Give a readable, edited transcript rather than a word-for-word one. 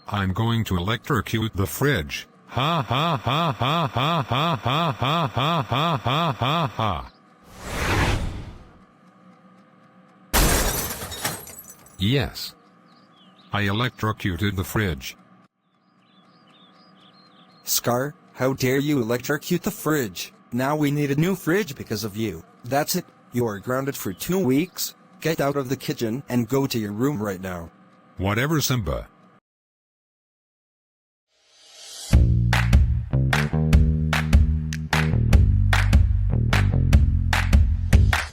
I'm going to electrocute the fridge. Ha ha ha ha ha ha ha ha ha ha ha ha ha. Yes. I electrocuted the fridge. Scar, how dare you electrocute the fridge? Now we need a new fridge because of you. That's it, you are grounded for 2 weeks. Get out of the kitchen and go to your room right now. Whatever, Simba.